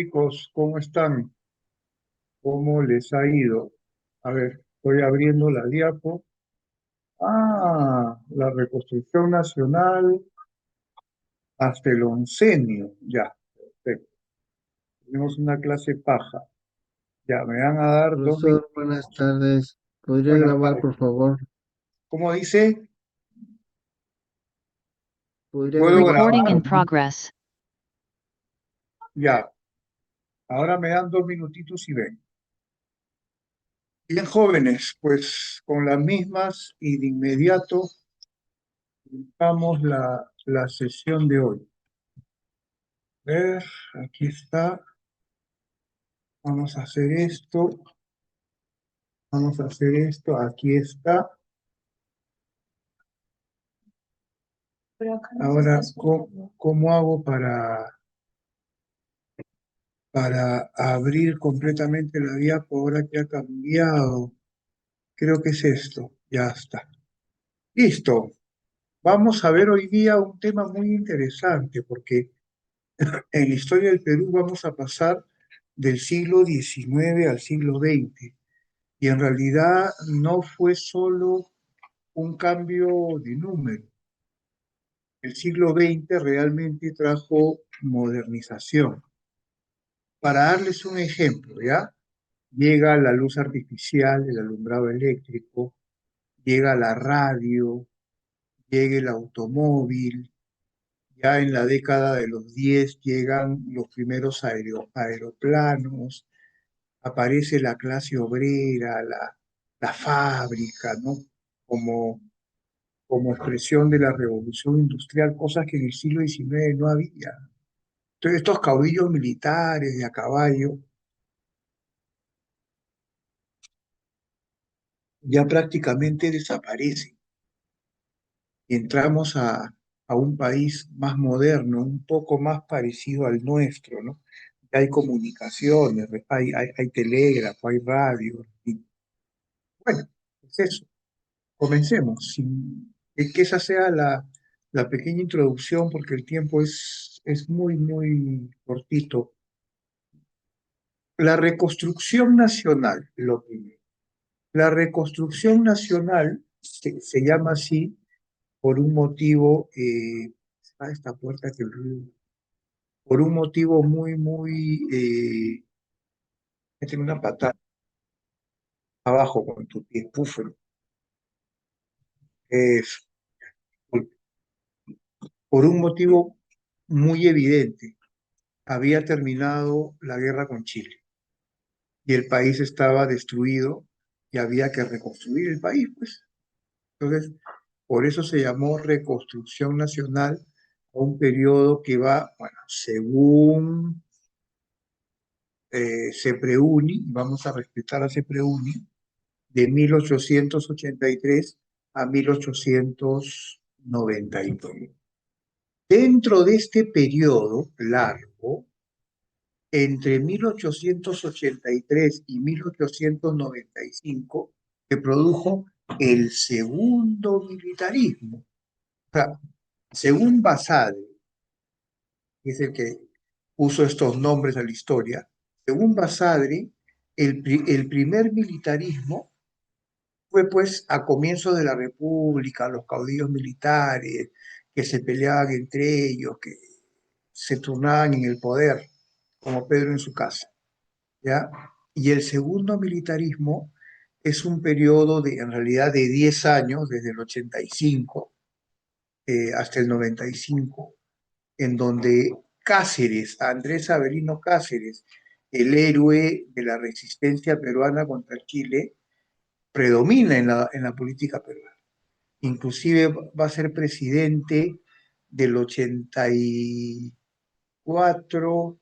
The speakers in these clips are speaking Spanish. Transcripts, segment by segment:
Chicos, ¿cómo están? ¿Cómo les ha ido? A ver, estoy abriendo la diapo. La reconstrucción nacional hasta el oncenio. Ya, perfecto. Tenemos una clase paja. Ya, me van a dar dos Profesor, buenas minutitos. tardes. ¿Podría Buenas grabar, tardes. por favor? ¿Cómo dice? ¿Podría ¿Puedo grabar, por grabar? Recording in favor? progress. Ya, ahora me dan dos minutitos y ven. Bien, jóvenes, pues con las mismas y de inmediato vamos la sesión de hoy. A ver, aquí está. Vamos a hacer esto. Vamos a hacer esto. Aquí está. Ahora, ¿cómo hago para abrir completamente la diapo ahora que ha cambiado? Creo que es esto. Ya está. Listo. Vamos a ver hoy día un tema muy interesante porque en la historia del Perú vamos a pasar del siglo XIX al siglo XX. Y en realidad no fue solo un cambio de número. El siglo XX realmente trajo modernización. Para darles un ejemplo, ¿ya? Llega la luz artificial, el alumbrado eléctrico, llega la radio, llega el automóvil, ya en la década de los 10 llegan los primeros aeroplanos, aparece la clase obrera, la fábrica, ¿no? Como, como expresión de la revolución industrial, cosas que en el siglo XIX no había. Entonces, estos caudillos militares de a caballo ya prácticamente desaparecen y entramos a un país más moderno, un poco más parecido al nuestro, ¿no? Ya hay comunicaciones, hay telégrafo, hay radio. Y, bueno, es eso. Comencemos. Que esa sea la pequeña introducción, porque el tiempo es muy, muy cortito. La reconstrucción nacional, lo primero. La reconstrucción nacional se llama así por un motivo, esta puerta que ruido, por un motivo muy, muy, tiene una patada abajo con tu pie, púfero, es por un motivo muy evidente. Había terminado la guerra con Chile y el país estaba destruido y había que reconstruir el país, pues. Entonces, por eso se llamó Reconstrucción Nacional a un periodo que va, bueno, según Sepreuni, vamos a respetar a Sepreuni, de 1883 a 1899. Dentro de este periodo largo, entre 1883 y 1895, se produjo el segundo militarismo. O sea, según Basadre, que es el que puso estos nombres a la historia, según Basadre, el primer militarismo fue pues a comienzos de la República, los caudillos militares que se peleaban entre ellos, que se turnaban en el poder, como Pedro en su casa, ¿ya? Y el segundo militarismo es un periodo de, en realidad, de 10 años, desde el 85 hasta el 95, en donde Cáceres, Andrés Avelino Cáceres, el héroe de la resistencia peruana contra Chile, predomina en la política peruana. Inclusive va a ser presidente del 84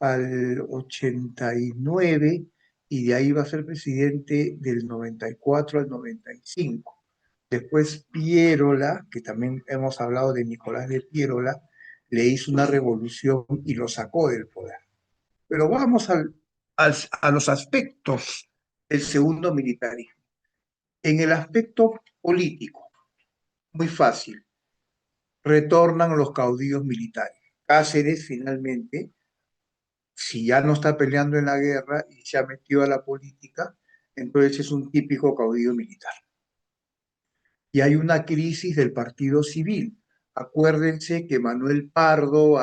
al 89 y de ahí va a ser presidente del 94 al 95. Después Piérola, que también hemos hablado de Nicolás de Piérola, le hizo una revolución y lo sacó del poder. Pero vamos a los aspectos del segundo militarismo. En el aspecto político, muy fácil, retornan los caudillos militares. Cáceres finalmente Si ya no está peleando en la guerra y se ha metido a la política, entonces es un típico caudillo militar. Y hay una crisis del partido civil. Acuérdense que Manuel Pardo,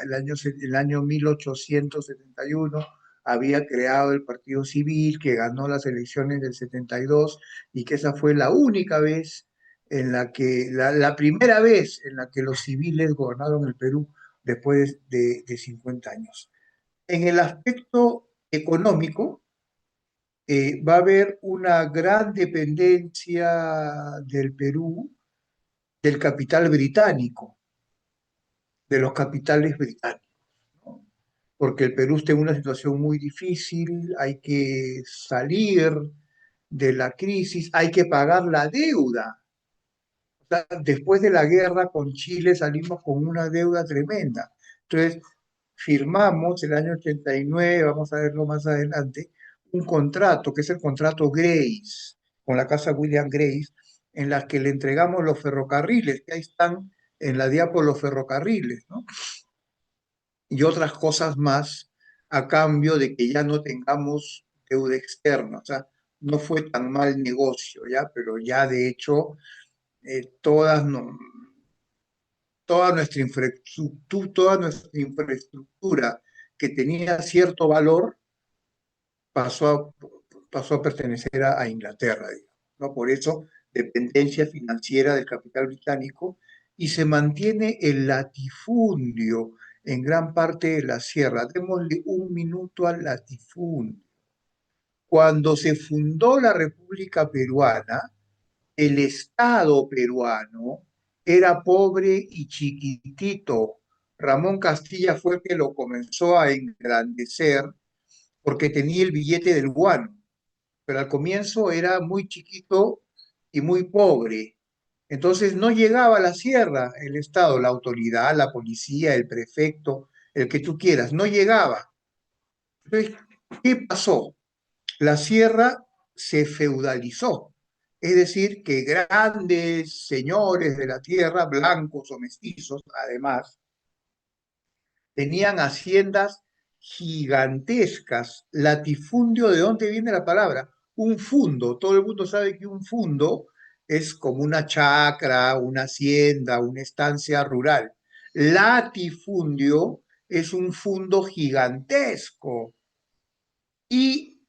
el año 1871, había creado el partido civil, que ganó las elecciones del 72 y que esa fue la única vez en la que, la primera vez en la que los civiles gobernaron el Perú después de 50 años. En el aspecto económico, va a haber una gran dependencia del Perú del capital británico, de los capitales británicos, ¿no? Porque el Perú está en una situación muy difícil, hay que salir de la crisis, hay que pagar la deuda. O sea, después de la guerra con Chile salimos con una deuda tremenda. Entonces, firmamos el año 89, vamos a verlo más adelante, un contrato, que es el contrato Grace, con la casa William Grace, en la que le entregamos los ferrocarriles, que ahí están en la diapo los ferrocarriles, ¿no? Y otras cosas más a cambio de que ya no tengamos deuda externa. O sea, no fue tan mal negocio, ¿ya? Pero ya de hecho, todas no, toda nuestra infraestructura que tenía cierto valor pasó pasó a pertenecer a Inglaterra, digamos, ¿no? Por eso, dependencia financiera del capital británico y se mantiene el latifundio en gran parte de la sierra. Démosle un minuto al latifundio. Cuando se fundó la República Peruana, el Estado peruano era pobre y chiquitito. Ramón Castilla fue el que lo comenzó a engrandecer porque tenía el billete del guano, pero al comienzo era muy chiquito y muy pobre. Entonces no llegaba a la sierra el Estado, la autoridad, la policía, el prefecto, el que tú quieras, no llegaba. Entonces, ¿qué pasó? La sierra se feudalizó, es decir, que grandes señores de la tierra, blancos o mestizos, además, tenían haciendas gigantescas. Latifundio, ¿de dónde viene la palabra? Un fundo. Todo el mundo sabe que un fundo es como una chacra, una hacienda, una estancia rural. Latifundio es un fundo gigantesco. Y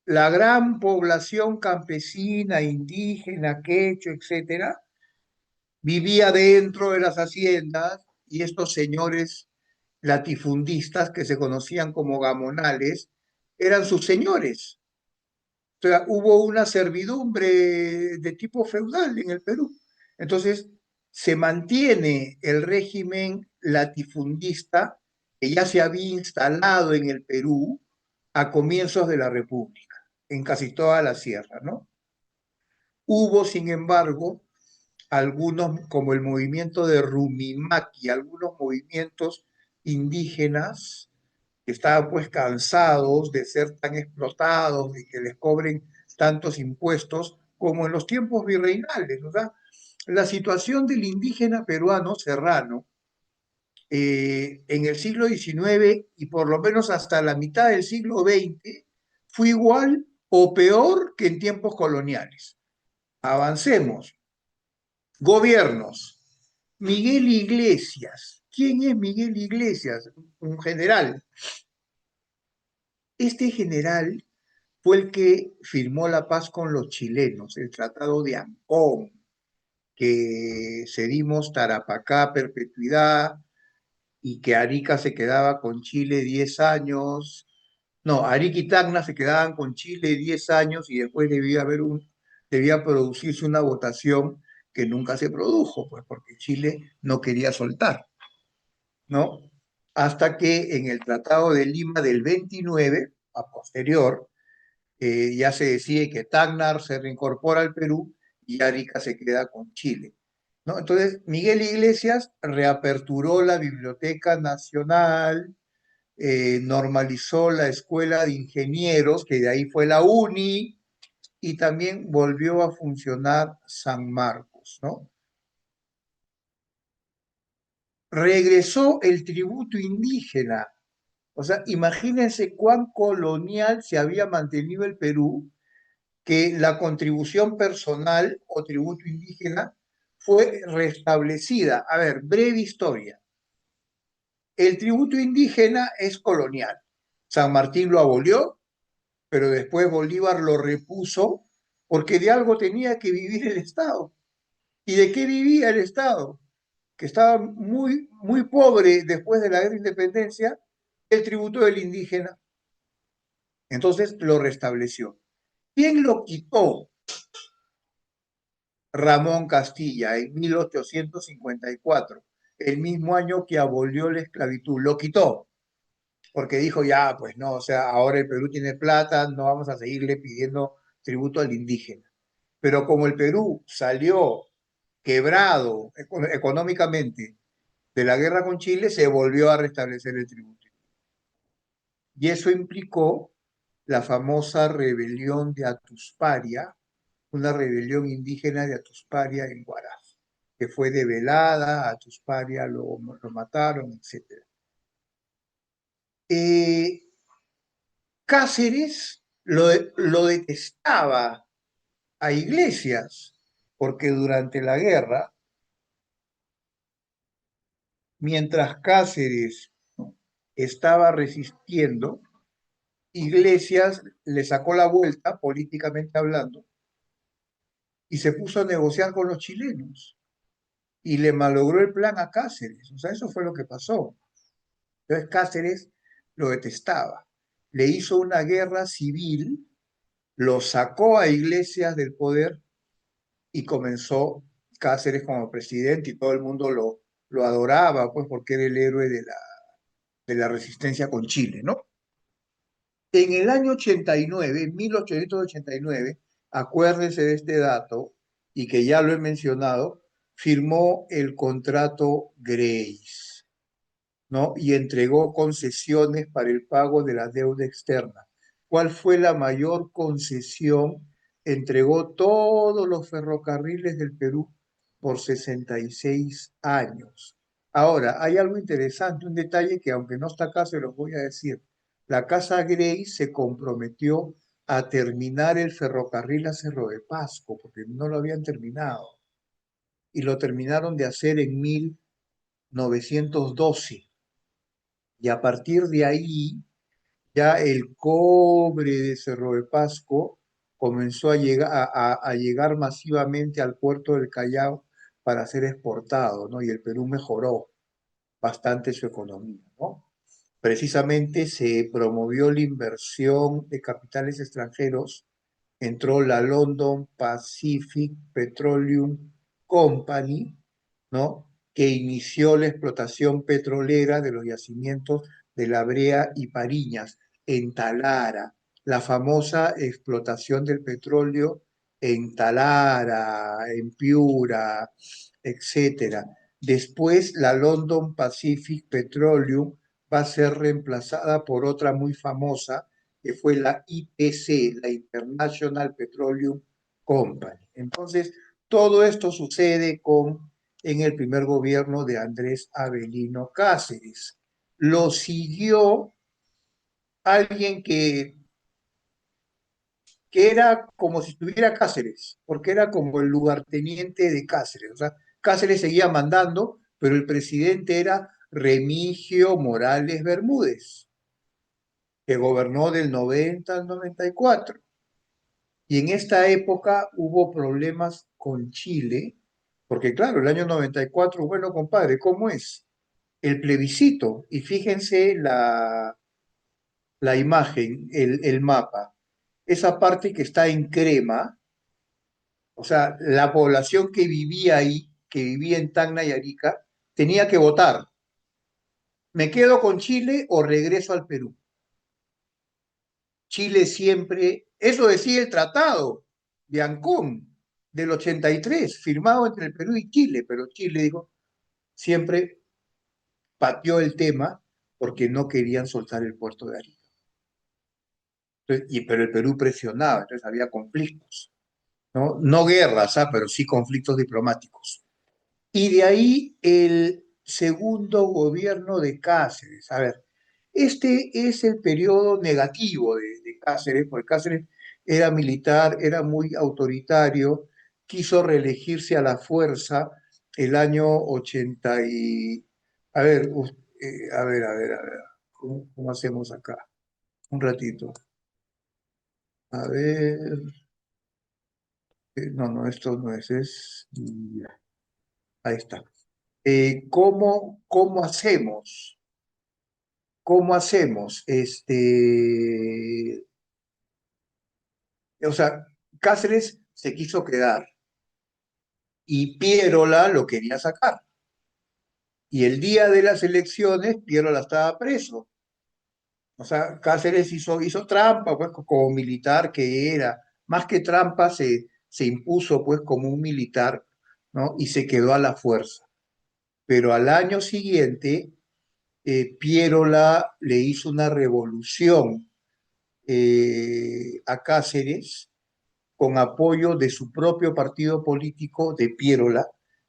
la gran población campesina, indígena, quechua, etcétera, vivía dentro de las haciendas y estos señores latifundistas que se conocían como gamonales eran sus señores. O sea, hubo una servidumbre de tipo feudal en el Perú. Entonces, se mantiene el régimen latifundista que ya se había instalado en el Perú a comienzos de la República, en casi toda la sierra, ¿no? Hubo, sin embargo, algunos, como el movimiento de Rumimaki, algunos movimientos indígenas que estaban pues cansados de ser tan explotados, de que les cobren tantos impuestos, como en los tiempos virreinales, ¿verdad? La situación del indígena peruano serrano en el siglo XIX y por lo menos hasta la mitad del siglo XX fue igual o peor que en tiempos coloniales. Avancemos. Gobiernos. Miguel Iglesias. ¿Quién es Miguel Iglesias? Un general. Este general fue el que firmó la paz con los chilenos, el Tratado de Ancón, que cedimos Tarapacá, perpetuidad, y que Arica se quedaba con Chile 10 años. No, Arica y Tacna se quedaban con Chile 10 años y después debía producirse una votación que nunca se produjo, pues porque Chile no quería soltar, ¿no? Hasta que en el Tratado de Lima del 29, a posterior, ya se decide que Tacna se reincorpora al Perú y Arica se queda con Chile, ¿no? Entonces, Miguel Iglesias reaperturó la Biblioteca Nacional, normalizó la Escuela de Ingenieros, que de ahí fue la UNI, y también volvió a funcionar San Marcos, ¿no? Regresó el tributo indígena, O sea, imagínense cuán colonial se había mantenido el Perú, que la contribución personal o tributo indígena fue restablecida. A ver, breve historia. El tributo indígena es colonial. San Martín lo abolió, pero después Bolívar lo repuso porque de algo tenía que vivir el Estado. ¿Y de qué vivía el Estado? Que estaba muy, muy pobre después de la guerra de independencia, el tributo del indígena. Entonces lo restableció. ¿Quién lo quitó? Ramón Castilla en 1854, el mismo año que abolió la esclavitud. Lo quitó, porque dijo ya, pues no, o sea, ahora el Perú tiene plata, no vamos a seguirle pidiendo tributo al indígena. Pero como el Perú salió quebrado económicamente de la guerra con Chile, se volvió a restablecer el tributo. Y eso implicó la famosa rebelión de Atusparia, una rebelión indígena de Atusparia en Huaraz, que fue debelada, Atusparia lo mataron, etc. Eh, Cáceres lo detestaba a Iglesias, porque durante la guerra, mientras Cáceres estaba resistiendo, Iglesias le sacó la vuelta, políticamente hablando, y se puso a negociar con los chilenos y le malogró el plan a Cáceres. O sea, eso fue lo que pasó. Entonces Cáceres lo detestaba. Le hizo una guerra civil, lo sacó a Iglesias del poder y comenzó Cáceres como presidente y todo el mundo lo adoraba, pues porque era el héroe de la resistencia con Chile, ¿no? En el año 89, 1889, acuérdense de este dato y que ya lo he mencionado, firmó el contrato Grace, ¿no? Y entregó concesiones para el pago de la deuda externa. ¿Cuál fue la mayor concesión? Entregó todos los ferrocarriles del Perú por 66 años. Ahora, hay algo interesante, un detalle que aunque no está acá, se los voy a decir. La Casa Grey se comprometió a terminar el ferrocarril a Cerro de Pasco, porque no lo habían terminado. Y lo terminaron de hacer en 1912. Y a partir de ahí, ya el cobre de Cerro de Pasco comenzó a llegar masivamente al puerto del Callao para ser exportado, ¿no? Y el Perú mejoró bastante su economía, ¿no? Precisamente se promovió la inversión de capitales extranjeros, entró la London Pacific Petroleum Company, ¿no? Que inició la explotación petrolera de los yacimientos de La Brea y Pariñas, en Talara, la famosa explotación del petróleo en Talara, en Piura, etcétera. Después la London Pacific Petroleum va a ser reemplazada por otra muy famosa, que fue la IPC, la International Petroleum Company. Entonces, todo esto sucede en el primer gobierno de Andrés Avelino Cáceres. Lo siguió alguien que era como si estuviera Cáceres, porque era como el lugarteniente de Cáceres. O sea, Cáceres seguía mandando, pero el presidente era Remigio Morales Bermúdez, que gobernó del 90 al 94. Y en esta época hubo problemas con Chile, porque claro, el año 94, bueno, compadre, ¿cómo es? El plebiscito, y fíjense la imagen, el mapa, esa parte que está en crema, o sea, la población que vivía ahí, que vivía en Tacna y Arica, tenía que votar. ¿Me quedo con Chile o regreso al Perú? Chile siempre, eso decía el tratado de Ancón del 83, firmado entre el Perú y Chile, pero Chile, digo, siempre pateó el tema porque no querían soltar el puerto de Arica. Entonces, pero el Perú presionaba, entonces había conflictos, ¿no? No guerras, pero sí conflictos diplomáticos. Y de ahí el segundo gobierno de Cáceres. A ver, Este es el periodo negativo de Cáceres, porque Cáceres era militar, era muy autoritario, quiso reelegirse a la fuerza el año 80 y... A ver, a ver, ¿cómo hacemos acá? Un ratito. A ver, no, esto no es, ya, ahí está. ¿Cómo hacemos? ¿Cómo hacemos? O sea, Cáceres se quiso quedar y Pierola lo quería sacar. Y el día de las elecciones, Pierola estaba preso. O sea, Cáceres hizo trampa, pues, como militar que era. Más que trampa, se impuso, pues, como un militar, ¿no? Y se quedó a la fuerza. Pero al año siguiente, Pierola le hizo una revolución a Cáceres con apoyo de su propio partido político de Pierola,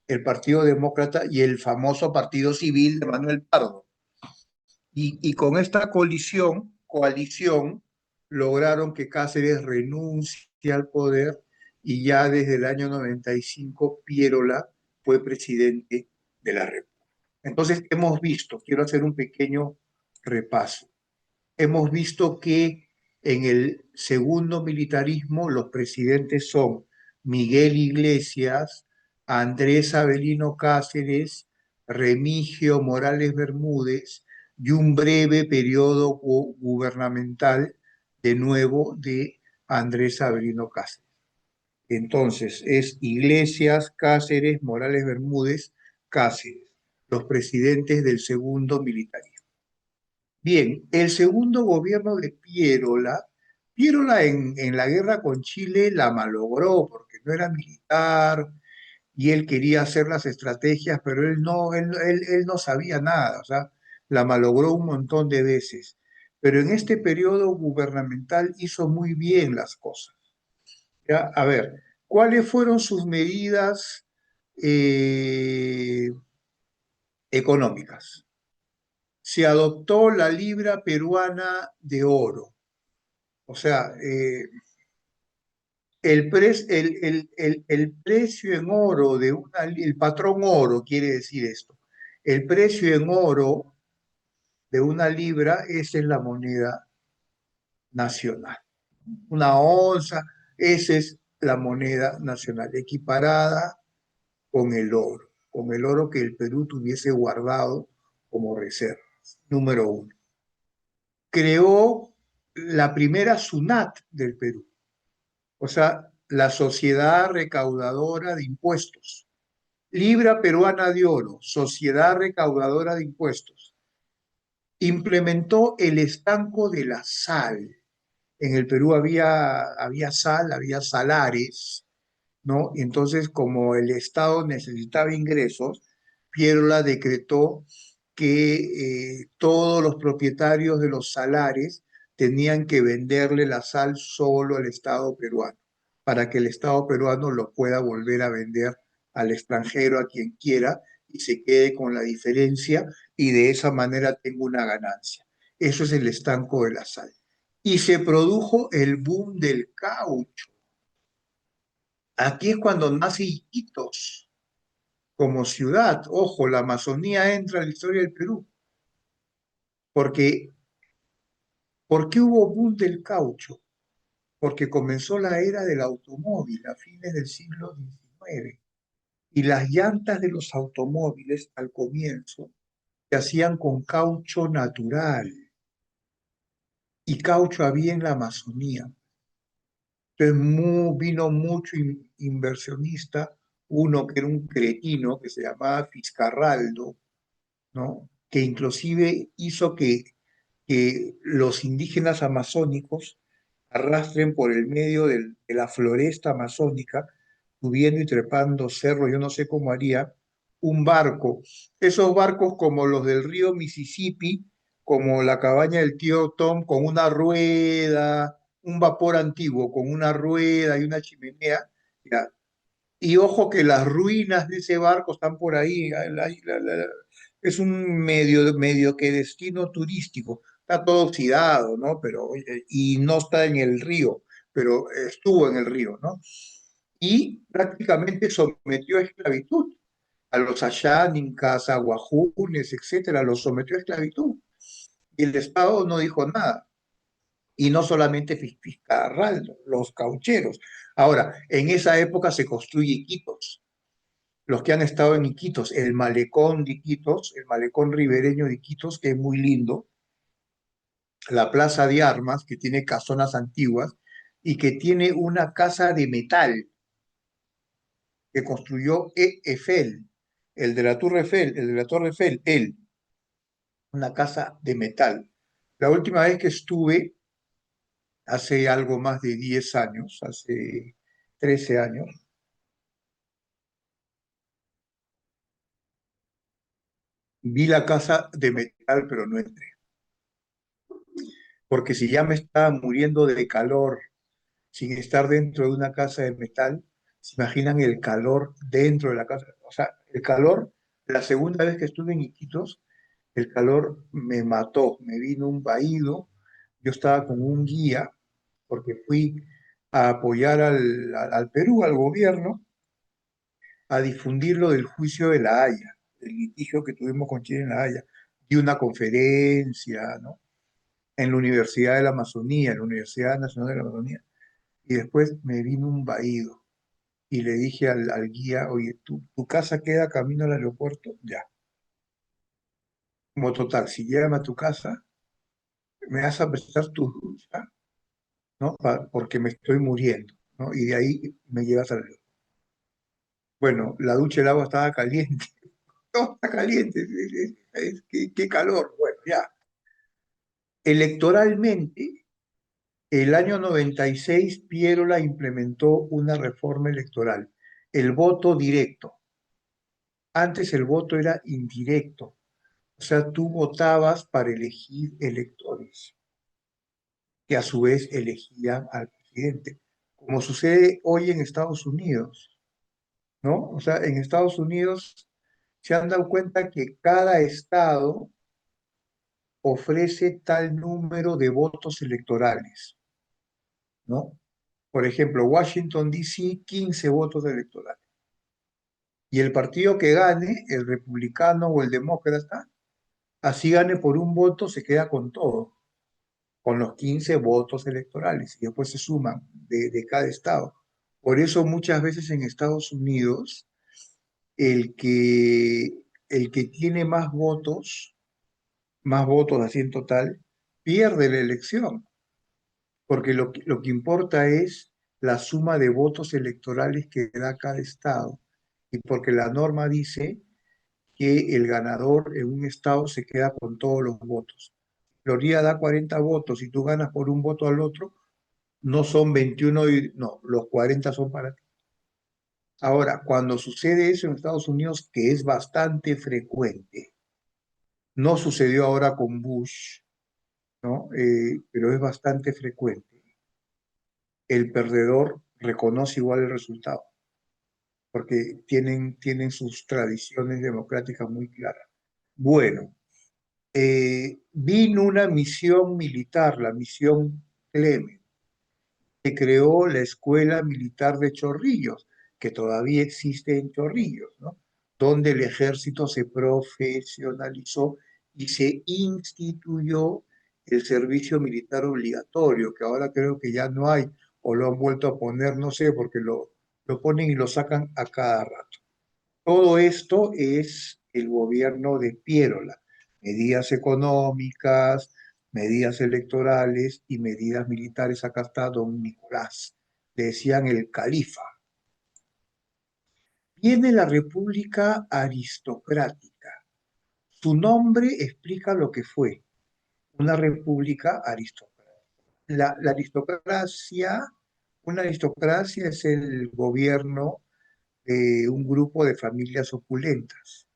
el Partido Demócrata y el famoso Partido Civil de Manuel Pardo. Y con esta coalición, lograron que Cáceres renuncie al poder y ya desde el año 95 Pierola fue presidente de la República. Entonces hemos visto, quiero hacer un pequeño repaso, hemos visto que en el segundo militarismo los presidentes son Miguel Iglesias, Andrés Avelino Cáceres, Remigio Morales Bermúdez y un breve periodo gubernamental de nuevo de Andrés Avelino Cáceres. Entonces es Iglesias, Cáceres, Morales Bermúdez, Cáceres, los presidentes del segundo militarismo. Bien, el segundo gobierno de Pierola en la guerra con Chile la malogró porque no era militar y él quería hacer las estrategias, pero él no sabía nada, o sea, la malogró un montón de veces. Pero en este periodo gubernamental hizo muy bien las cosas. ¿Ya? A ver, ¿cuáles fueron sus medidas eh, económicas? Se adoptó la libra peruana de oro. O sea, el precio en oro el patrón oro quiere decir esto. El precio en oro de una libra, esa es la moneda nacional. Una onza, esa es la moneda nacional, equiparada con el oro que el Perú tuviese guardado como reserva. Número uno. Creó la primera SUNAT del Perú, o sea, la Sociedad Recaudadora de Impuestos. Libra peruana de oro, Sociedad Recaudadora de Impuestos. Implementó el estanco de la sal. En el Perú había sal, había salares, ¿no? Y entonces, como el Estado necesitaba ingresos, Pierola decretó que todos los propietarios de los salares tenían que venderle la sal solo al Estado peruano, para que el Estado peruano lo pueda volver a vender al extranjero, a quien quiera, y se quede con la diferencia y de esa manera tenga una ganancia. Eso es el estanco de la sal. Y se produjo el boom del caucho. Aquí es cuando nace Iquitos como ciudad. Ojo, la Amazonía entra en la historia del Perú. Porque, ¿por qué hubo boom del caucho? Porque comenzó la era del automóvil a fines del siglo XIX. Y las llantas de los automóviles al comienzo se hacían con caucho natural. Y caucho había en la Amazonía. Entonces vino mucho inversionista, uno que era un cretino que se llamaba Fiscarraldo, ¿no? Que inclusive hizo que los indígenas amazónicos arrastren por el medio de la floresta amazónica, subiendo y trepando cerros, yo no sé cómo haría, un barco. Esos barcos como los del río Mississippi, como la cabaña del tío Tom, con una rueda, un vapor antiguo, con una rueda y una chimenea, ya. Y ojo que las ruinas de ese barco están por ahí, es un medio que destino turístico. está todo oxidado, ¿no? Pero, y no está en el río, pero estuvo en el río, ¿no? Y prácticamente sometió a esclavitud a los ayánicas, a guajunes, etcétera, los sometió a esclavitud. Y el Estado no dijo nada. Y no solamente Fitzcarraldo, los caucheros. Ahora, en esa época se construye Iquitos. Los que han estado en Iquitos, el malecón de Iquitos, el malecón ribereño de Iquitos, que es muy lindo, la plaza de armas, que tiene casonas antiguas, y que tiene una casa de metal que construyó Eiffel, el de la Torre Eiffel, el de la Torre Eiffel, él, una casa de metal. La última vez que estuve, hace algo más de 10 años, hace 13 años, vi la casa de metal, pero no entré. Porque si ya me estaba muriendo de calor sin estar dentro de una casa de metal, ¿se imaginan el calor dentro de la casa? O sea, el calor, la segunda vez que estuve en Iquitos, el calor me mató, me vino un vaído. Yo estaba con un guía, porque fui a apoyar al Perú, al gobierno, a difundir lo del juicio de La Haya, el litigio que tuvimos con Chile en La Haya. Di una conferencia, ¿no? En la Universidad de la Amazonía, en la Universidad Nacional de la Amazonía. Y después me vino un vaído y le dije al guía, oye, ¿tu casa queda camino al aeropuerto? Ya. Mototaxi, llévame a tu casa, me vas a prestar tu ducha, ¿no? Porque me estoy muriendo, ¿no? Y de ahí me llevas al aeropuerto. Bueno, la ducha, el agua estaba caliente, todo está caliente, qué calor. Bueno, ya. Electoralmente, el año 96, Piérola implementó una reforma electoral, el voto directo. Antes el voto era indirecto, o sea, tú votabas para elegir electores, que a su vez elegían al presidente, como sucede hoy en Estados Unidos, ¿no? O sea, en Estados Unidos se han dado cuenta que cada estado ofrece tal número de votos electorales, ¿no? Por ejemplo, Washington, D.C., 15 votos electorales. Y el partido que gane, el republicano o el demócrata, así gane por un voto, se queda con todo, con los 15 votos electorales, y después se suman de cada estado. Por eso muchas veces en Estados Unidos, el que, el que tiene más votos así en total, pierde la elección, porque lo que importa es la suma de votos electorales que da cada estado, y porque la norma dice que el ganador en un estado se queda con todos los votos. Florida da 40 votos y tú ganas por un voto al otro, no son 21, no, los 40 son para ti. Ahora, cuando sucede eso en Estados Unidos, que es bastante frecuente, no sucedió ahora con Bush, ¿no? Pero es bastante frecuente. El perdedor reconoce igual el resultado, porque tienen sus tradiciones democráticas muy claras. Bueno, vino una misión militar, la misión Clemen, que creó la Escuela Militar de Chorrillos, que todavía existe en Chorrillos, ¿no? Donde el ejército se profesionalizó y se instituyó el servicio militar obligatorio, que ahora creo que ya no hay, o lo han vuelto a poner, no sé, porque lo ponen y lo sacan a cada rato. Todo esto es el gobierno de Piérola, medidas económicas, medidas electorales y medidas militares. Acá está don Nicolás, le decían el califa. Viene la República Aristocrática. Su nombre explica lo que fue una república aristocrática. La aristocracia, una aristocracia es el gobierno de un grupo de familias opulentas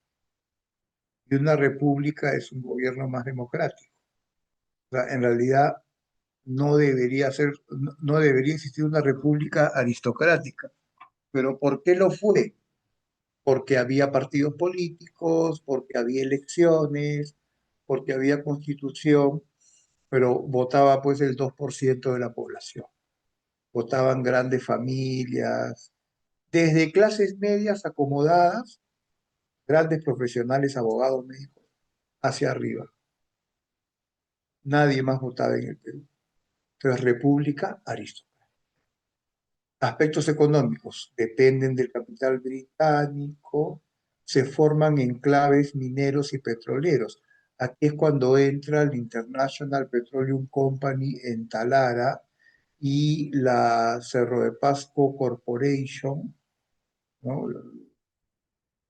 y una república es un gobierno más democrático. O sea, en realidad no debería existir una república aristocrática. ¿Pero por qué lo fue? Porque había partidos políticos, porque había elecciones, porque había constitución. pero votaba pues el 2% de la población. Votaban grandes familias, desde clases medias acomodadas, grandes profesionales, abogados, médicos, hacia arriba. Nadie más votaba en el Perú. Entonces, república, aristócrata. Aspectos económicos dependen del capital británico, se forman enclaves mineros y petroleros. Aquí es cuando entra el International Petroleum Company en Talara y la Cerro de Pasco Corporation, ¿no?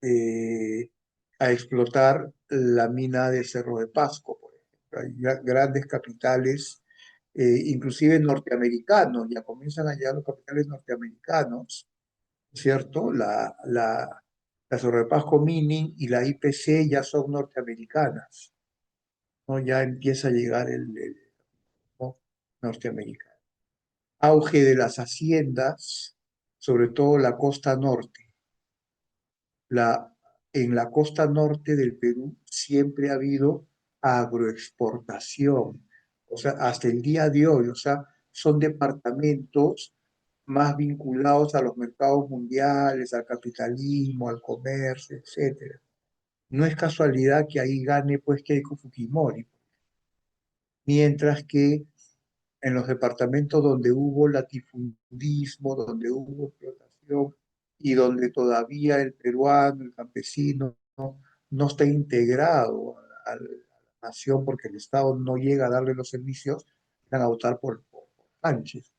eh, a explotar la mina de Cerro de Pasco, por ejemplo. Hay grandes capitales, inclusive norteamericanos, ya comienzan a llegar los capitales norteamericanos, ¿cierto? La Cerro de Pasco Mining y la IPC ya son norteamericanas, ¿no? Ya empieza a llegar ¿no? norteamericano. Auge de las haciendas, sobre todo la costa norte. La, en la costa norte del Perú siempre ha habido agroexportación, o sea, hasta el día de hoy, o sea, son departamentos más vinculados a los mercados mundiales, al capitalismo, al comercio, etcétera. No es casualidad que ahí gane pues Keiko Fujimori, mientras que en los departamentos donde hubo latifundismo, donde hubo explotación y donde todavía el peruano, el campesino, no está integrado a la nación porque el Estado no llega a darle los servicios, van a votar por Sánchez.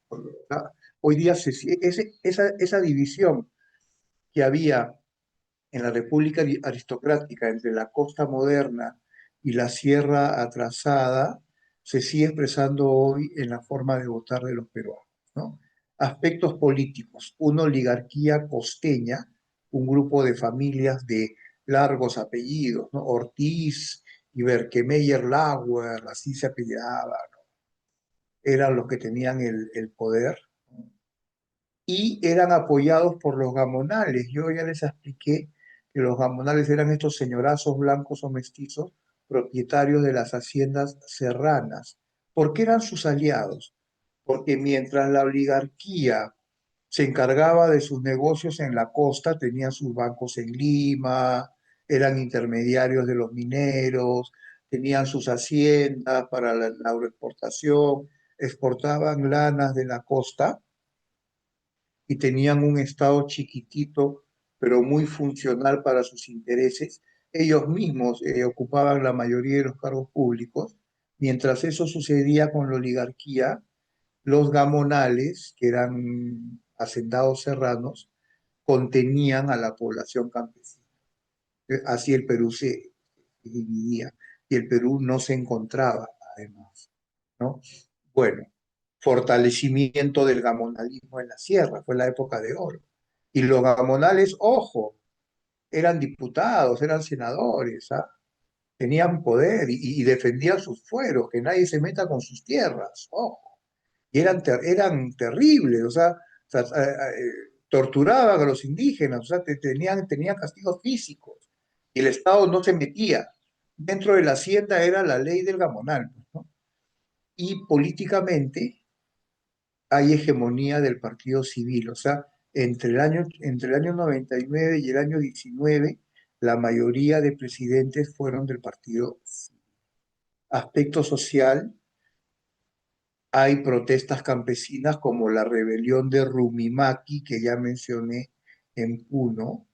Hoy día esa división que había en la República Aristocrática entre la costa moderna y la sierra atrasada se sigue expresando hoy en la forma de votar de los peruanos, ¿no? Aspectos políticos, una oligarquía costeña, un grupo de familias de largos apellidos, ¿no? Ortiz y Berkemeyer Lauer, así se apellidaba, ¿no? Eran los que tenían el poder, ¿no? Y eran apoyados por los gamonales. Yo ya les expliqué que los gamonales eran estos señorazos blancos o mestizos propietarios de las haciendas serranas. ¿Por qué eran sus aliados? Porque mientras la oligarquía se encargaba de sus negocios en la costa, tenían sus bancos en Lima, eran intermediarios de los mineros, tenían sus haciendas para la agroexportación, exportaban lanas de la costa y tenían un Estado chiquitito, pero muy funcional para sus intereses. Ellos mismos ocupaban la mayoría de los cargos públicos. Mientras eso sucedía con la oligarquía, los gamonales, que eran hacendados serranos, contenían a la población campesina. Así el Perú se dividía y el Perú no se encontraba, además, ¿no? Bueno, fortalecimiento del gamonalismo en la sierra, fue la época de oro. Y los gamonales, ojo, eran diputados, eran senadores, ¿ah? Tenían poder y defendían sus fueros, que nadie se meta con sus tierras, ojo. Y eran terribles, torturaban a los indígenas, o sea, tenían castigos físicos. Y el Estado no se metía. Dentro de la hacienda era la ley del gamonal, ¿no? Y políticamente hay hegemonía del partido civil, o sea, entre el año 99 y el año 19, la mayoría de presidentes fueron del partido civil. Aspecto social, hay protestas campesinas como la rebelión de Rumimaki, que ya mencioné en Puno,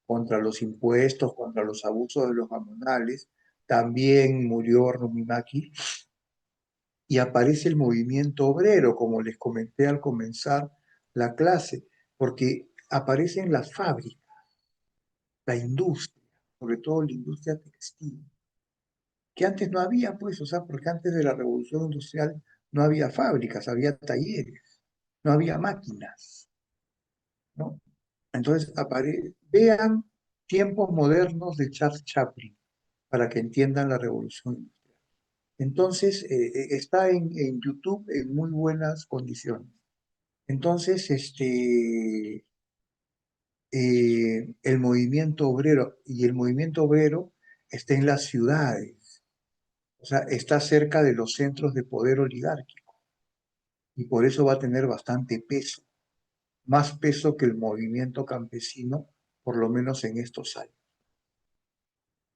contra los impuestos, contra los abusos de los gamonales. También murió Rumimaki y aparece el movimiento obrero, como les comenté al comenzar la clase, porque aparecen las fábricas, la industria, sobre todo la industria textil, que antes no había, pues, o sea, porque antes de la revolución industrial no había fábricas, había talleres, no había máquinas, ¿no? Entonces, vean Tiempos modernos de Charles Chaplin para que entiendan la revolución industrial. Entonces, está en YouTube en muy buenas condiciones. Entonces, el movimiento obrero, y el movimiento obrero está en las ciudades, O sea, está cerca de los centros de poder oligárquico y por eso va a tener bastante peso, más peso que el movimiento campesino, por lo menos en estos años.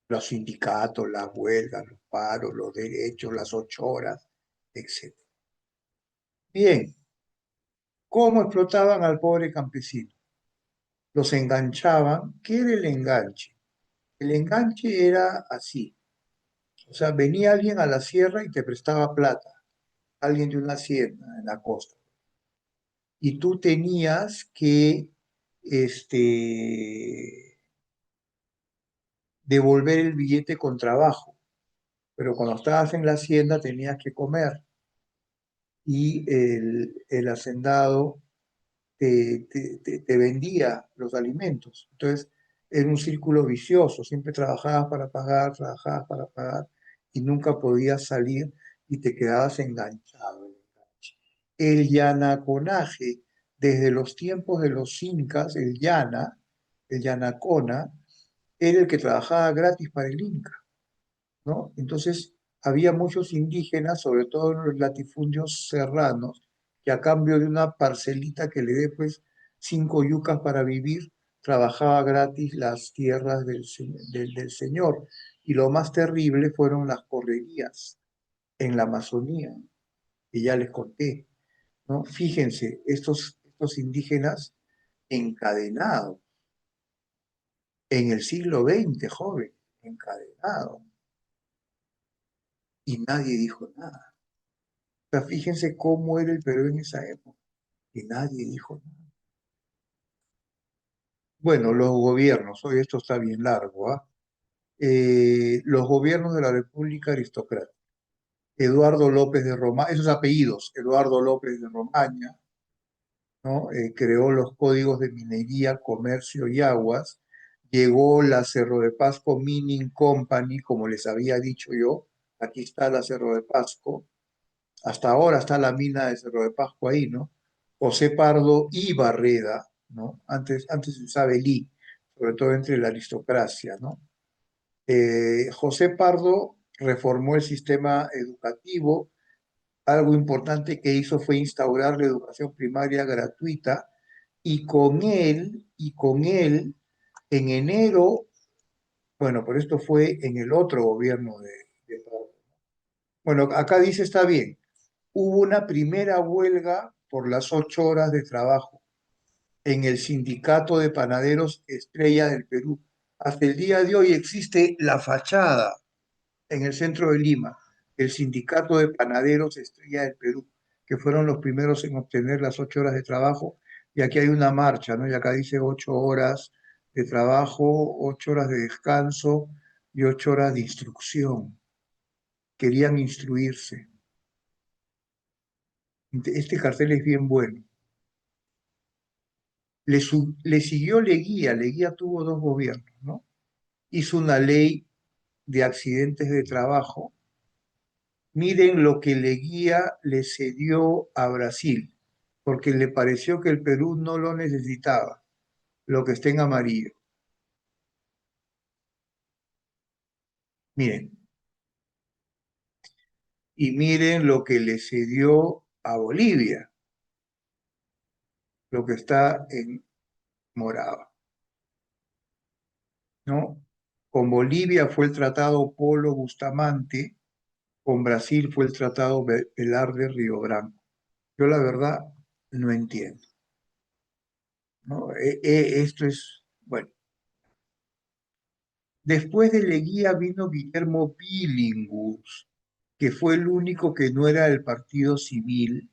Los sindicatos, las huelgas, los paros, los derechos, las 8 horas, etc. Bien, ¿cómo explotaban al pobre campesino? Los enganchaban. ¿Qué era el enganche? El enganche era así. O sea, venía alguien a la sierra y te prestaba plata, alguien de una hacienda en la costa. Y tú tenías que devolver el billete con trabajo. Pero cuando estabas en la hacienda tenías que comer y el hacendado te vendía los alimentos. Entonces, era un círculo vicioso, siempre trabajabas para pagar y nunca podías salir y te quedabas enganchado. El yanaconaje, desde los tiempos de los incas, el yanacona, era el que trabajaba gratis para el inca, ¿no? Entonces, había muchos indígenas, sobre todo en los latifundios serranos, que a cambio de una parcelita que le dé, pues, 5 yucas para vivir, trabajaba gratis las tierras del señor. Y lo más terrible fueron las correrías en la Amazonía, que ya les conté, ¿no? Fíjense, estos indígenas encadenados en el siglo XX, joven, encadenados, y nadie dijo nada. O sea, fíjense cómo era el Perú en esa época, y nadie dijo nada. Bueno, los gobiernos, hoy esto está bien largo, ¿ah? Los gobiernos de la República Aristocrática. Eduardo López de Romaña, esos apellidos, Eduardo López de Romaña, ¿no? Creó los códigos de minería, comercio y aguas. Llegó la Cerro de Pasco Mining Company, como les había dicho yo. Aquí está la Cerro de Pasco. Hasta ahora está la mina de Cerro de Pasco ahí, ¿no? José Pardo y Barreda, ¿no? Antes se usaba el I, sobre todo entre la aristocracia, ¿no? José Pardo reformó el sistema educativo. Algo importante que hizo fue instaurar la educación primaria gratuita y con él, en enero, bueno, pero esto fue en el otro gobierno de Pardo. Bueno, acá dice está bien, hubo una primera huelga por las 8 horas de trabajo en el Sindicato de Panaderos Estrella del Perú. Hasta el día de hoy existe la fachada en el centro de Lima, el Sindicato de Panaderos Estrella del Perú, que fueron los primeros en obtener las 8 horas de trabajo. Y aquí hay una marcha, ¿no? Y acá dice 8 horas de trabajo, 8 horas de descanso y 8 horas de instrucción. Querían instruirse. Este cartel es bien bueno. Le siguió Leguía. Leguía tuvo dos gobiernos, ¿no? Hizo una ley de accidentes de trabajo. Miren lo que Leguía le cedió a Brasil, porque le pareció que el Perú no lo necesitaba, lo que está en amarillo. Miren, y miren lo que le cedió a Bolivia, lo que está en morado, ¿no? Con Bolivia fue el tratado Polo Bustamante, con Brasil fue el tratado Velarde Río Branco. Yo la verdad no entiendo, ¿no? Esto es, bueno. Después de Leguía vino Guillermo Billinghurst, que fue el único que no era del Partido Civil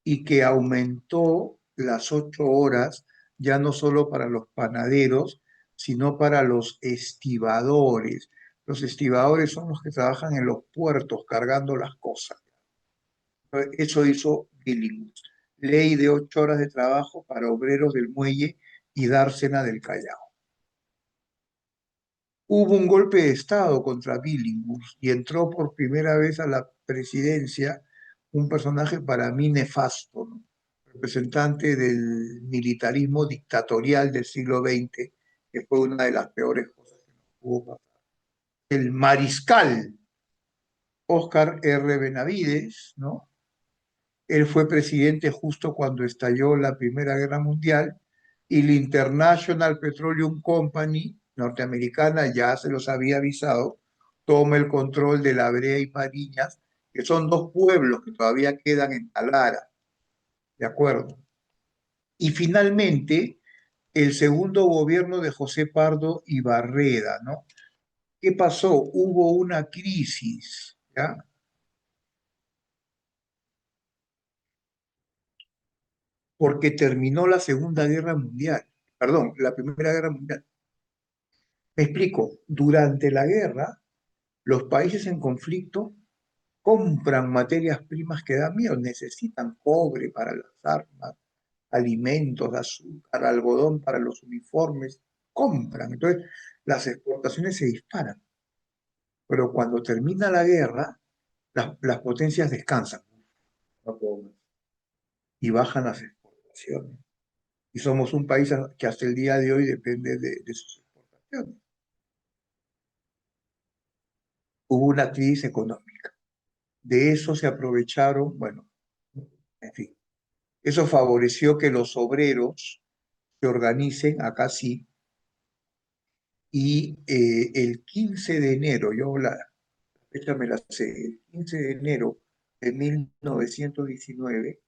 y que aumentó las 8 horas ya no solo para los panaderos, sino para los estibadores. Los estibadores son los que trabajan en los puertos cargando las cosas. Eso hizo Billinghurst. Ley de 8 horas de trabajo para obreros del muelle y dársena del Callao. Hubo un golpe de Estado contra Billinghurst y entró por primera vez a la presidencia un personaje para mí nefasto, ¿no? Representante del militarismo dictatorial del siglo XX, que fue una de las peores cosas que nos pudo pasar. El mariscal Óscar R. Benavides, ¿no? Él fue presidente justo cuando estalló la Primera Guerra Mundial y la International Petroleum Company norteamericana ya se los había avisado, toma el control de La Brea y Pariñas, que son dos pueblos que todavía quedan en Talara, ¿de acuerdo? Y finalmente, el segundo gobierno de José Pardo y Barreda, ¿no? ¿Qué pasó? Hubo una crisis, ¿ya? Porque terminó la Segunda Guerra Mundial, perdón, la Primera Guerra Mundial. Me explico, durante la guerra, los países en conflicto compran materias primas que dan miedo, necesitan cobre para las armas, alimentos, azúcar, algodón para los uniformes, compran. Entonces, las exportaciones se disparan. Pero cuando termina la guerra, las potencias descansan, no puedo más, y bajan las exportaciones. Y somos un país que hasta el día de hoy depende de sus exportaciones. Hubo una crisis económica. De eso se aprovecharon, bueno, en fin, eso favoreció que los obreros se organicen, acá sí, y el 15 de enero, yo la fecha me la sé, el 15 de enero de 1919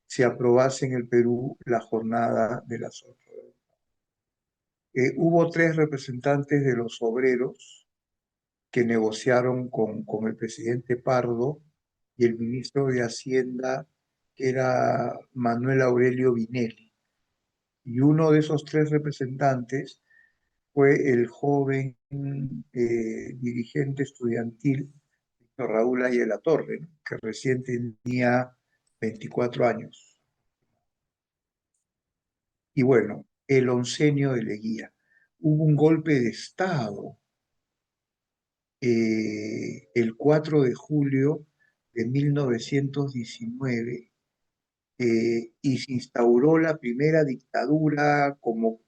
se aprobase en el Perú la jornada de las 8 horas. Hubo tres representantes de los obreros que negociaron con el presidente Pardo y el ministro de Hacienda, que era Manuel Aurelio Vinelli. Y uno de esos tres representantes fue el joven dirigente estudiantil Raúl Ayala Torre, ¿no? Que recién tenía 24 años. Y bueno, el oncenio de Leguía. Hubo un golpe de Estado el 4 de julio de 1919 y se instauró la primera dictadura como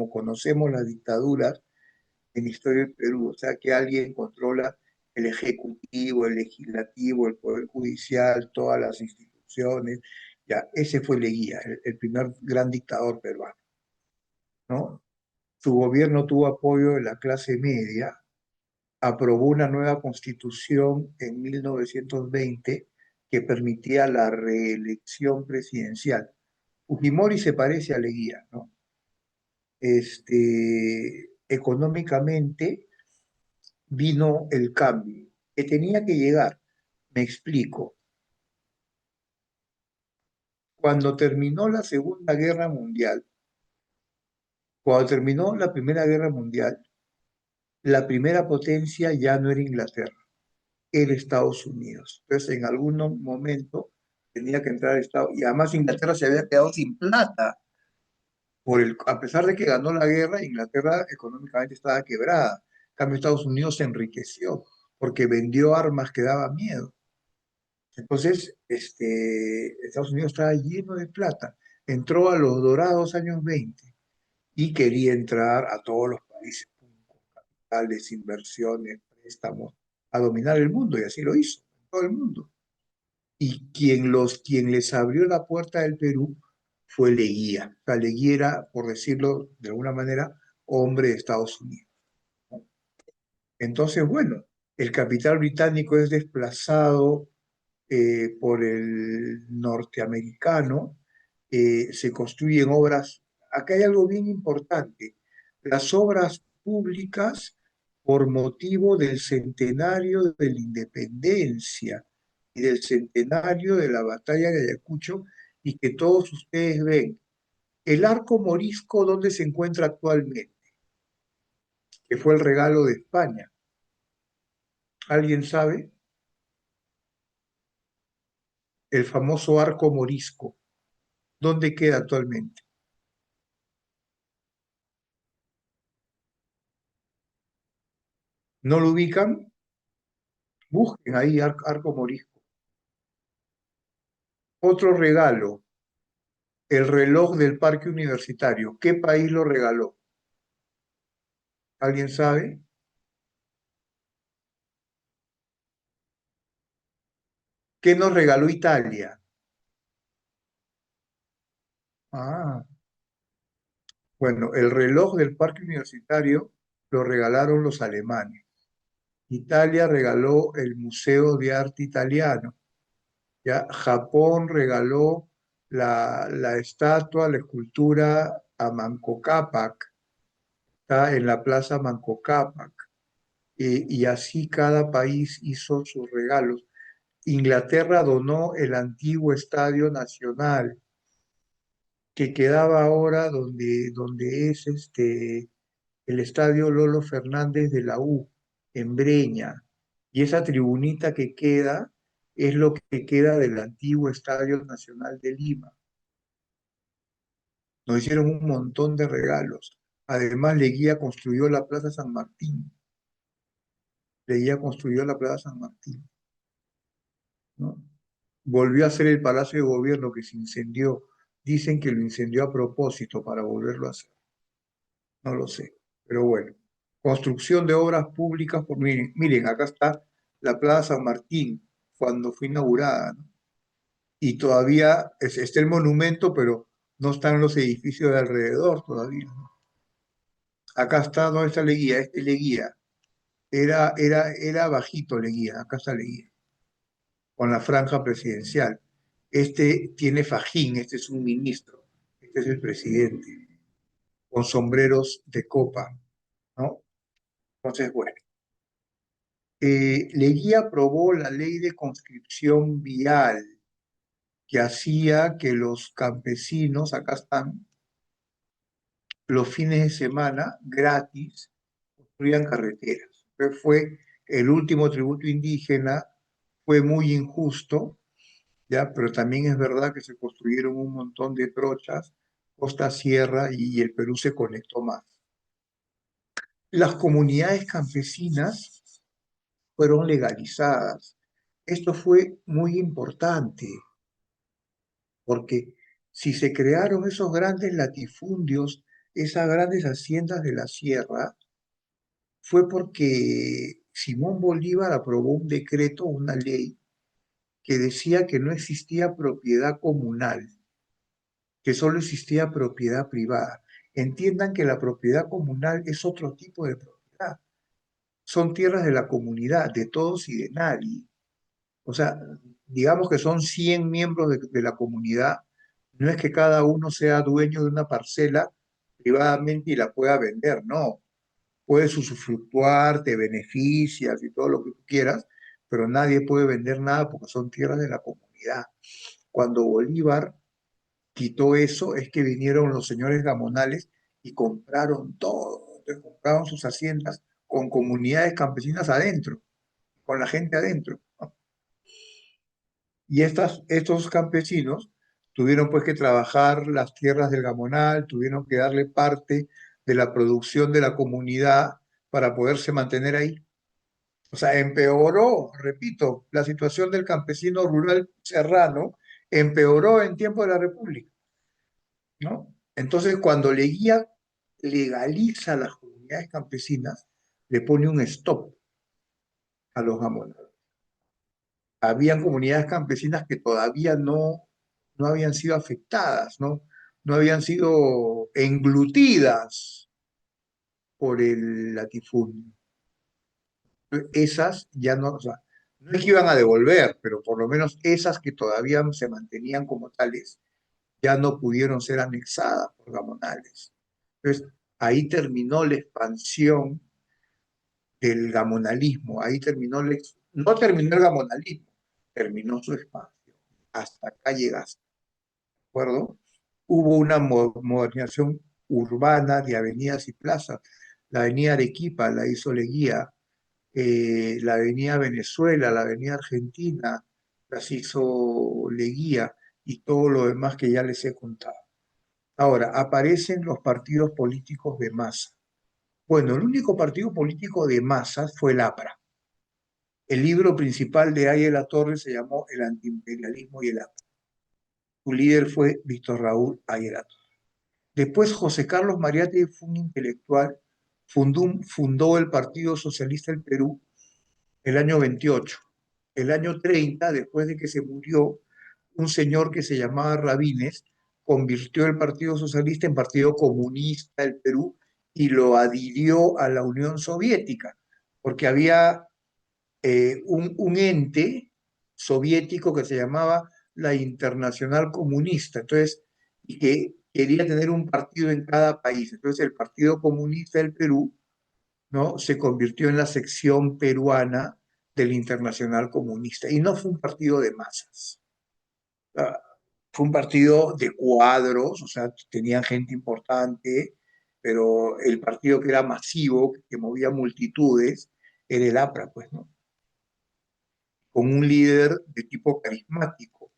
conocemos las dictaduras en la historia del Perú, o sea que alguien controla el ejecutivo, el legislativo, el poder judicial, todas las instituciones, ya, ese fue Leguía, el primer gran dictador peruano, ¿no? Su gobierno tuvo apoyo de la clase media, aprobó una nueva constitución en 1920 que permitía la reelección presidencial. Fujimori se parece a Leguía, ¿no? Económicamente vino el cambio que tenía que llegar. Me explico. Cuando terminó la Segunda Guerra Mundial, cuando terminó la Primera Guerra Mundial, la primera potencia ya no era Inglaterra, era Estados Unidos. Entonces, en algún momento tenía que entrar Estados Unidos. Y además Inglaterra se había quedado sin plata. A pesar de que ganó la guerra, Inglaterra económicamente estaba quebrada. En cambio, Estados Unidos se enriqueció porque vendió armas que daban miedo. Entonces, Estados Unidos estaba lleno de plata. Entró a los dorados años 20 y quería entrar a todos los países con capitales, inversiones, préstamos, a dominar el mundo, y así lo hizo, todo el mundo. Y quien les abrió la puerta del Perú fue Leguía. O sea, Leguía era, por decirlo de alguna manera, hombre de Estados Unidos, ¿no? Entonces, bueno, el capital británico es desplazado por el norteamericano, se construyen obras. Acá hay algo bien importante. Las obras públicas por motivo del centenario de la independencia y del centenario de la batalla de Ayacucho, y que todos ustedes ven. El arco morisco, ¿dónde se encuentra actualmente? Que fue el regalo de España. ¿Alguien sabe? El famoso arco morisco. ¿Dónde queda actualmente? ¿No lo ubican? Busquen ahí arco morisco. Otro regalo, el reloj del Parque Universitario. ¿Qué país lo regaló? ¿Alguien sabe? ¿Qué nos regaló Italia? Ah, bueno, el reloj del Parque Universitario lo regalaron los alemanes. Italia regaló el Museo de Arte Italiano. ¿Ya? Japón regaló la estatua, la escultura a Manco Cápac, está en la Plaza Manco Cápac. Y así cada país hizo sus regalos. Inglaterra donó el antiguo Estadio Nacional, que quedaba ahora donde es el Estadio Lolo Fernández de la U, en Breña. Y esa tribunita que queda es lo que queda del antiguo Estadio Nacional de Lima. Nos hicieron un montón de regalos. Además, Leguía construyó la Plaza San Martín. Leguía construyó la Plaza San Martín, ¿no? Volvió a ser el Palacio de Gobierno que se incendió. Dicen que lo incendió a propósito para volverlo a hacer. No lo sé. Pero bueno. Construcción de obras públicas. Miren, acá está la Plaza San Martín, cuando fue inaugurada, ¿no? Y todavía está el monumento, pero no están los edificios de alrededor todavía, ¿no? Acá está, ¿dónde está Leguía? Este Leguía. Era bajito Leguía, acá está Leguía, con la franja presidencial. Este tiene fajín, este es un ministro, este es el presidente, con sombreros de copa, ¿no? Entonces, bueno, Leguía aprobó la ley de conscripción vial que hacía que los campesinos, acá están, los fines de semana, gratis, construían carreteras. Fue el último tributo indígena, fue muy injusto, ¿ya? Pero también es verdad que se construyeron un montón de trochas, costa sierra, y el Perú se conectó más. Las comunidades campesinas fueron legalizadas. Esto fue muy importante porque si se crearon esos grandes latifundios, esas grandes haciendas de la sierra, fue porque Simón Bolívar aprobó un decreto, una ley, que decía que no existía propiedad comunal, que solo existía propiedad privada. Entiendan que la propiedad comunal es otro tipo de propiedad. Son tierras de la comunidad, de todos y de nadie. O sea, digamos que son 100 miembros de la comunidad. No es que cada uno sea dueño de una parcela privadamente y la pueda vender, no. Puedes usufructuar, te beneficias y todo lo que tú quieras, pero nadie puede vender nada porque son tierras de la comunidad. Cuando Bolívar quitó eso, es que vinieron los señores gamonales y compraron todo. Entonces, compraron sus haciendas con comunidades campesinas adentro, con la gente adentro, ¿no? Y estos campesinos tuvieron pues que trabajar las tierras del gamonal, tuvieron que darle parte de la producción de la comunidad para poderse mantener ahí. O sea, empeoró, repito, la situación del campesino rural serrano, empeoró en tiempo de la República, ¿no? Entonces, cuando Leguía legaliza las comunidades campesinas, le pone un stop a los gamonales. Habían comunidades campesinas que todavía no habían sido afectadas, ¿no? No habían sido englutidas por el latifundio. Esas ya no, o sea, no es que iban a devolver, pero por lo menos esas que todavía se mantenían como tales, ya no pudieron ser anexadas por gamonales. Entonces, ahí terminó la expansión del gamonalismo, ahí terminó, no terminó el gamonalismo, terminó su expansión. Hasta acá llegaste, ¿de acuerdo? Hubo una modernización urbana de avenidas y plazas. La avenida Arequipa la hizo Leguía, la avenida Venezuela, la avenida Argentina, las hizo Leguía y todo lo demás que ya les he contado. Ahora, aparecen los partidos políticos de masa. Bueno, el único partido político de masas fue el APRA. El libro principal de Ayala Torres se llamó El antiimperialismo y el APRA. Su líder fue Víctor Raúl Ayala Torres. Después, José Carlos Mariátegui fue un intelectual, fundó el Partido Socialista del Perú el año 28. el año 30, después de que se murió, un señor que se llamaba Rabines convirtió el Partido Socialista en Partido Comunista del Perú y lo adhirió a la Unión Soviética, porque había un ente soviético que se llamaba la Internacional Comunista, entonces, y que quería tener un partido en cada país. Entonces, el Partido Comunista del Perú, ¿no? Se convirtió en la sección peruana del Internacional Comunista y no fue un partido de masas. Ah, fue un partido de cuadros, o sea, tenían gente importante, pero el partido que era masivo, que movía multitudes, era el APRA, pues, ¿no? Con un líder de tipo carismático,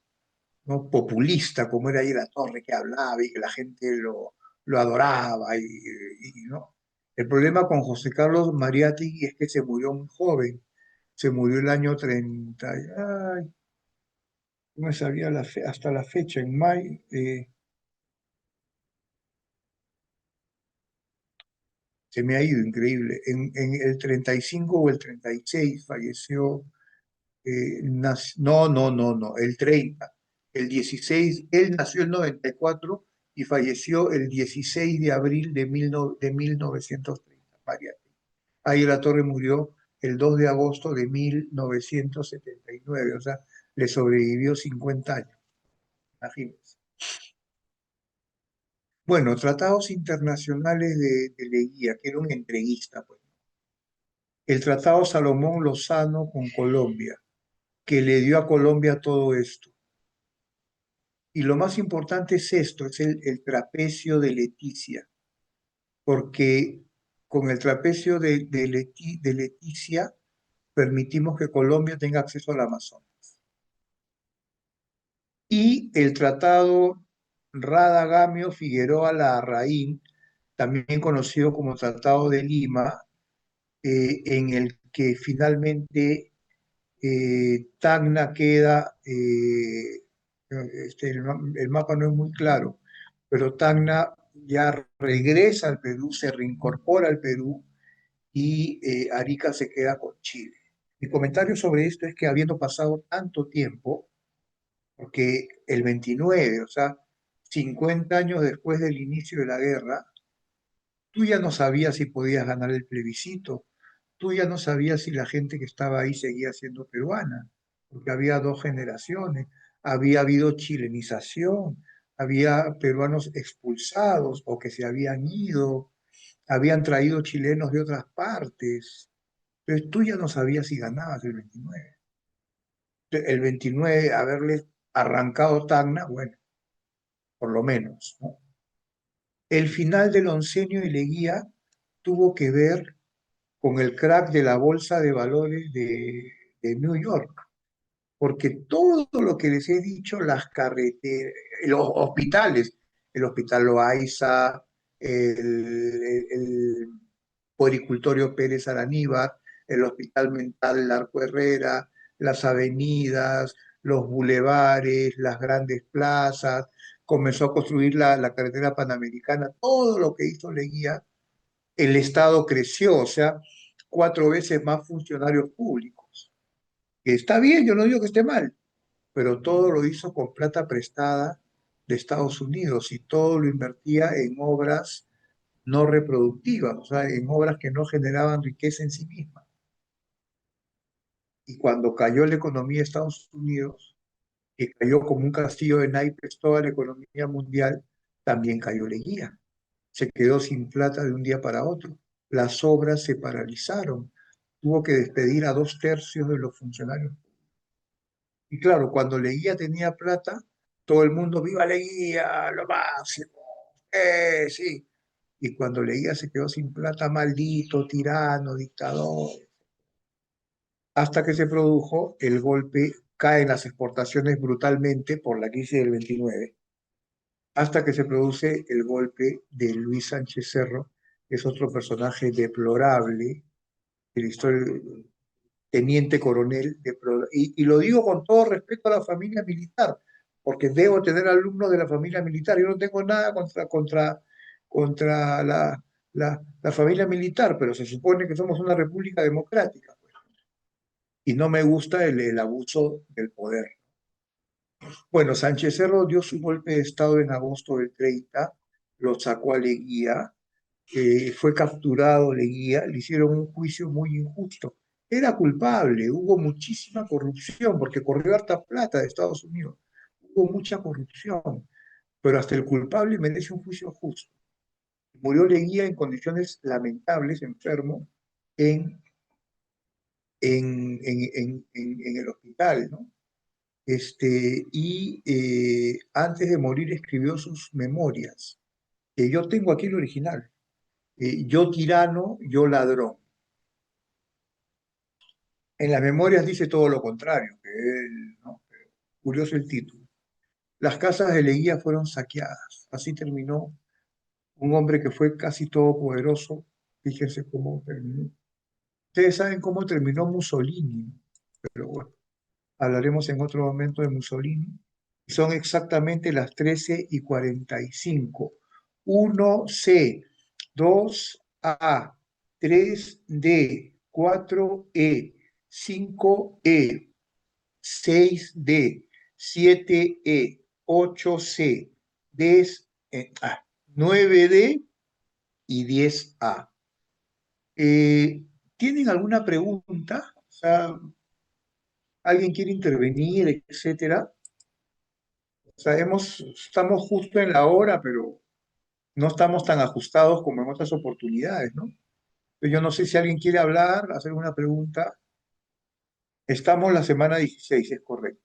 ¿no? Populista, como era ahí la Torre, que hablaba y que la gente lo adoraba, ¿no? El problema con José Carlos Mariátegui es que se murió muy joven, se murió el año 30, ay, no me sabía hasta la fecha, en mayo, se me ha ido increíble, en el 35 o el 36 falleció. No, el 30. El 16, él nació en 94 y falleció el 16 de abril de 1930. Mariátegui. Ahí la Torre murió el 2 de agosto de 1979, o sea, le sobrevivió 50 años, imagínense. Bueno, tratados internacionales de Leguía, que era un entreguista, pues. El Tratado Salomón Lozano con Colombia, que le dio a Colombia todo esto. Y lo más importante es esto, es el trapecio de Leticia, porque con el trapecio de Leticia permitimos que Colombia tenga acceso al Amazonas. Y el tratado Radagamio Figueroa Larraín, también conocido como Tratado de Lima, en el que finalmente Tacna queda, el mapa no es muy claro, pero Tacna ya regresa al Perú, se reincorpora al Perú y Arica se queda con Chile. Mi comentario sobre esto es que habiendo pasado tanto tiempo, porque el 29, o sea, 50 años después del inicio de la guerra, tú ya no sabías si podías ganar el plebiscito, tú ya no sabías si la gente que estaba ahí seguía siendo peruana, porque había dos generaciones, había habido chilenización, había peruanos expulsados o que se habían ido, habían traído chilenos de otras partes. Entonces tú ya no sabías si ganabas el 29. El 29, haberle arrancado Tacna, bueno, por lo menos, ¿no? El final del oncenio y Leguía tuvo que ver con el crack de la bolsa de valores de New York, porque todo lo que les he dicho, las carreteras, los hospitales, el Hospital Loaiza, el Puericultorio Pérez Araníbar, el Hospital Mental Larco Herrera, las avenidas, los bulevares, las grandes plazas, comenzó a construir la carretera panamericana, todo lo que hizo Leguía, el Estado creció, o sea, 4 veces más funcionarios públicos. Que está bien, yo no digo que esté mal, pero todo lo hizo con plata prestada de Estados Unidos y todo lo invertía en obras no reproductivas, o sea, en obras que no generaban riqueza en sí mismas. Y cuando cayó la economía de Estados Unidos, que cayó como un castillo de naipes toda la economía mundial, también cayó Leguía. Se quedó sin plata de un día para otro. Las obras se paralizaron. Tuvo que despedir a 2/3 de los funcionarios. Y claro, cuando Leguía tenía plata, todo el mundo, viva Leguía, lo máximo, sí. Y cuando Leguía se quedó sin plata, maldito, tirano, dictador, hasta que se produjo el golpe, caen las exportaciones brutalmente por la crisis del 29, hasta que se produce el golpe de Luis Sánchez Cerro, que es otro personaje deplorable de la historia, teniente coronel, y lo digo con todo respeto a la familia militar, porque debo tener alumnos de la familia militar, yo no tengo nada contra la familia militar, pero se supone que somos una república democrática, pues. y no me gusta el abuso del poder. Bueno, Sánchez Cerro dio su golpe de Estado en agosto del 30, lo sacó a Leguía, fue capturado Leguía, le hicieron un juicio muy injusto. Era culpable, hubo muchísima corrupción, porque corrió harta plata de Estados Unidos. Hubo mucha corrupción, pero hasta el culpable merece un juicio justo. Murió Leguía en condiciones lamentables, enfermo, en, en el hospital, ¿no? Antes de morir escribió sus memorias, que yo tengo aquí el original. Yo tirano, yo ladrón. En las memorias dice todo lo contrario, que él, ¿no? Curioso el título. Las casas de Leguía fueron saqueadas. Así terminó un hombre que fue casi todopoderoso. Fíjense cómo terminó. Ustedes saben cómo terminó Mussolini, pero bueno, hablaremos en otro momento de Mussolini. Son exactamente las 13:45. 1C, 2A, 3D, 4E, 5E, 6D, 7E, 8C, 9D y 10A. ¿Tienen alguna pregunta? O sea, ¿alguien quiere intervenir, etcétera? O sea, estamos justo en la hora, pero no estamos tan ajustados como en otras oportunidades, ¿no? Yo no sé si alguien quiere hablar, hacer una pregunta. Estamos la semana 16, es correcto.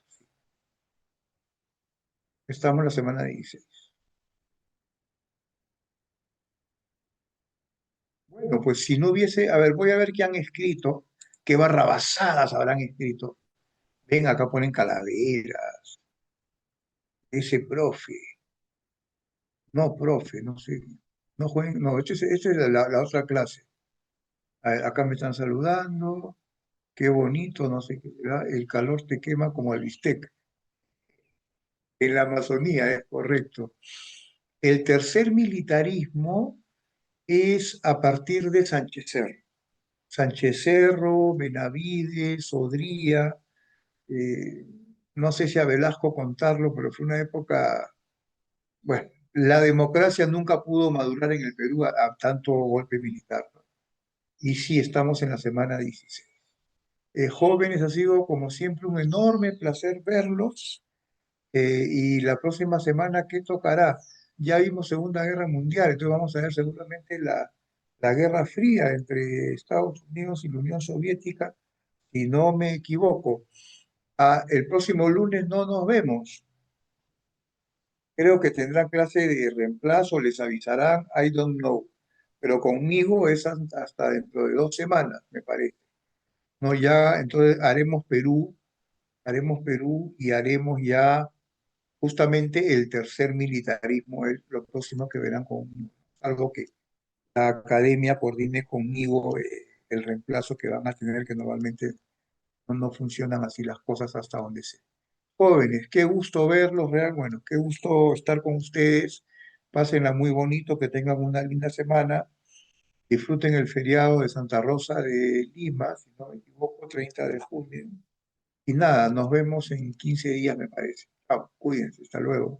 Estamos la semana 16. Bueno, pues si no hubiese, a ver, voy a ver qué han escrito, qué barrabasadas habrán escrito. Ven, acá ponen calaveras, ese profe, no, profe, no sé, no jueguen, no, esta es la otra clase. Acá me están saludando, qué bonito, no sé qué, ¿verdad? El calor te quema como el bistec. En la Amazonía, es correcto. El tercer militarismo es a partir de Sánchez Cerro. Sánchez Cerro, Benavides, Odría, eh, no sé si a Velasco contarlo, pero fue una época, bueno, la democracia nunca pudo madurar en el Perú a tanto golpe militar, ¿no? Y sí, estamos en la semana 16. Jóvenes, ha sido como siempre un enorme placer verlos. Y la próxima semana, ¿qué tocará? Ya vimos Segunda Guerra Mundial, entonces vamos a ver seguramente la Guerra Fría entre Estados Unidos y la Unión Soviética, si no me equivoco. El próximo lunes no nos vemos. Creo que tendrán clase de reemplazo, les avisarán, I don't know. Pero conmigo es hasta dentro de 2 semanas, me parece. No, ya, entonces haremos Perú y haremos ya justamente el tercer militarismo es lo próximo que verán conmigo. Algo que la academia coordine conmigo, el reemplazo que van a tener, que normalmente no funcionan así las cosas hasta donde sea. Jóvenes, qué gusto verlos, real, bueno, qué gusto estar con ustedes. Pásenla muy bonito, que tengan una linda semana. Disfruten el feriado de Santa Rosa de Lima, si no me equivoco, 30 de junio. Y nada, nos vemos en 15 días, me parece. Chao, cuídense, hasta luego.